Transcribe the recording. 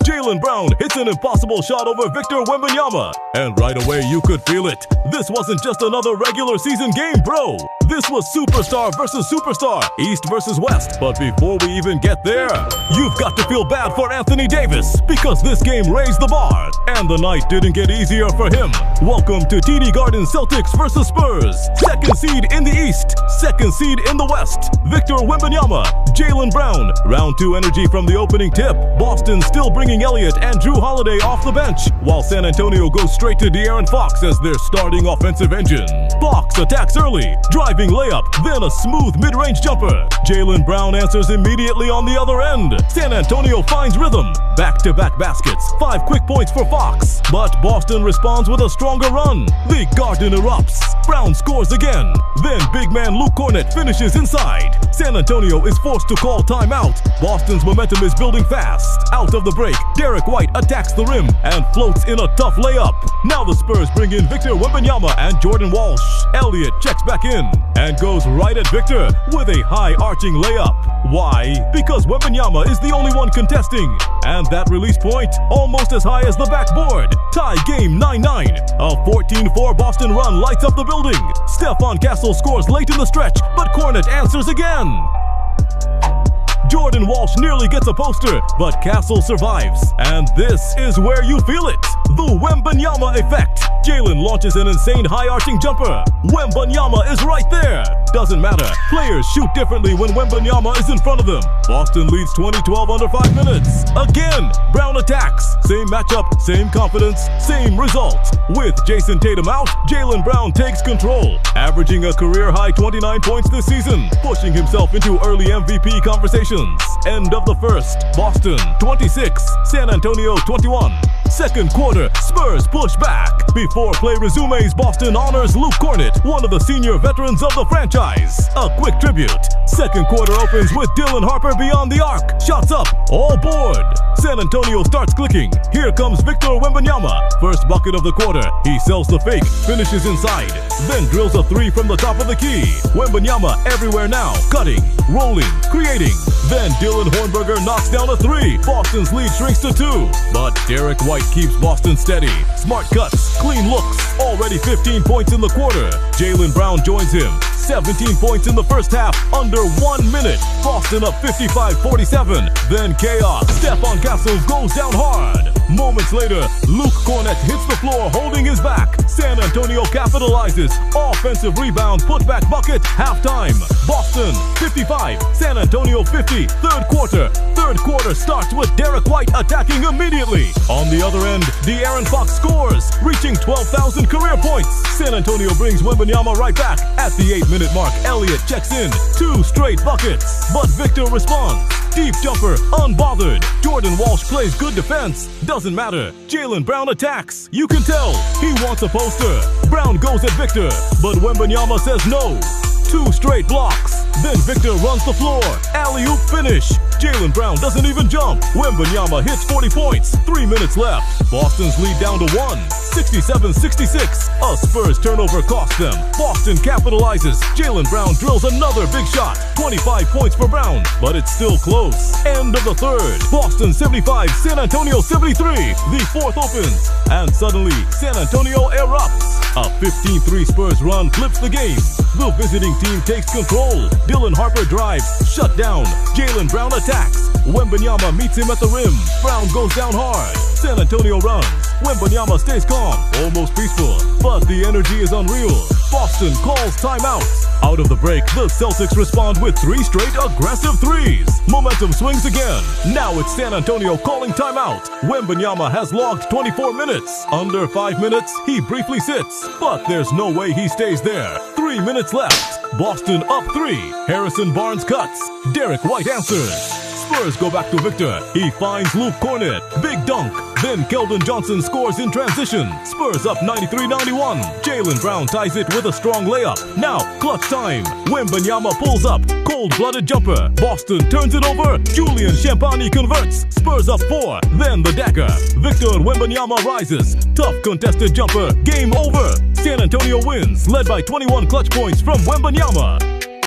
Jaylen Brown hits an impossible shot over Victor Wembanyama. And right away you could feel it. This wasn't just another regular season game, bro. This was superstar versus superstar, East versus West. But before we even get there, you've got to feel bad for Anthony Davis, because this game raised the bar, and the night didn't get easier for him. Welcome to TD Garden Celtics versus Spurs. Second seed in the East, second seed in the West. Victor Wembanyama, Jaylen Brown. Round 2 energy from the opening tip. Boston still bringing Elliott and Drew Holiday off the bench, while San Antonio goes straight to De'Aaron Fox as their starting offensive engine. Fox attacks early, driving layup, then a smooth mid-range jumper. Jaylen Brown answers immediately on the other end. San Antonio finds rhythm. Back-to-back baskets, 5 quick points for Fox. But Boston responds with a stronger run. The Garden erupts. Brown scores again. Then big man Luke Kornet finishes inside. San Antonio is forced to call timeout. Boston's momentum is building fast. Out of the break, Derek White attacks the rim and floats in a tough layup. Now the Spurs bring in Victor Wembanyama and Jordan Walsh. Elliott checks back in and goes right at Victor with a high-arching layup. Why? Because Wembanyama is the only one contesting. And that release point, almost as high as the backboard. Tie game 9-9. A 14-4 Boston run lights up the building. Stephon Castle scores late in the stretch, but Kornet answers again. Jordan Walsh nearly gets a poster, but Castle survives. And this is where you feel it. The Wembanyama effect. Jaylen launches an insane high-arching jumper. Wembanyama is right there. Doesn't matter. Players shoot differently when Wembanyama is in front of them. Boston leads 20-12 under 5 minutes. Again, Brown attacks. Same matchup, same confidence, same result. With Jason Tatum out, Jaylen Brown takes control, averaging a career-high 29 points this season, pushing himself into early MVP conversations. End of the first. Boston 26, San Antonio 21. Second quarter, Spurs push back. Before play resumes, Boston honors Luke Kornet, one of the senior veterans of the franchise. A quick tribute. Second quarter opens with Dylan Harper beyond the arc. Shots up, all board. San Antonio starts clicking. Here comes Victor Wembanyama. First bucket of the quarter. He sells the fake, finishes inside, then drills a 3 from the top of the key. Wembanyama everywhere now, cutting, rolling, creating. Then Dylan Hornberger knocks down a 3. Boston's lead shrinks to 2. But Derek White keeps Boston steady. Smart cuts, clean looks, already 15 points in the quarter. Jaylen Brown joins him. 17 points in the first half, under 1 minute. Boston up 55-47. Then chaos. Stephon Castle goes down hard. Moments later, Luke Kornet hits the floor holding his back. San Antonio capitalizes. Offensive rebound, putback bucket, halftime. Boston 55, San Antonio 50. Third quarter starts with Derek White attacking immediately. On the other end, De'Aaron Fox scores, reaching 12,000 career points. San Antonio brings Wembanyama right back. At the 8-minute mark, Elliott checks in. 2 straight buckets, but Victor responds. Deep jumper, unbothered. Jordan Walsh plays good defense. Doesn't matter. Jaylen Brown attacks. You can tell he wants a poster. Brown goes at Victor, but Wembanyama says no. 2 straight blocks. Then Victor runs the floor. Alley-oop finish. Jaylen Brown doesn't even jump. Wembanyama hits 40 points. 3 minutes left. Boston's lead down to 1. 67-66. A Spurs turnover cost them. Boston capitalizes. Jaylen Brown drills another big shot. 25 points for Brown, but it's still close. End of the third. Boston 75, San Antonio 73. The fourth opens, and suddenly San Antonio erupts. A 15-3 Spurs run flips the game. The visiting team takes control. Dylan Harper drives, shut down. Jaylen Brown attacks. Wembanyama meets him at the rim. Brown goes down hard. San Antonio runs. Wembanyama stays calm, almost peaceful, but the energy is unreal. Boston calls timeout. Out of the break, the Celtics respond with 3 straight aggressive 3s. Momentum swings again. Now it's San Antonio calling timeout. Wembanyama has logged 24 minutes. Under 5 minutes, he briefly sits, but there's no way he stays there. 3 minutes left. Boston up 3. Harrison Barnes cuts. Derek White answers. Spurs go back to Victor. He finds Luke Kornet. Big dunk. Then Keldon Johnson scores in transition. Spurs up 93-91. Jaylen Brown ties it with a strong layup. Now, clutch time. Wembanyama pulls up. Cold-blooded jumper. Boston turns it over. Julian Champagnie converts. Spurs up 4. Then the dagger. Victor Wembanyama rises. Tough contested jumper. Game over. San Antonio wins, led by 21 clutch points from Wembanyama.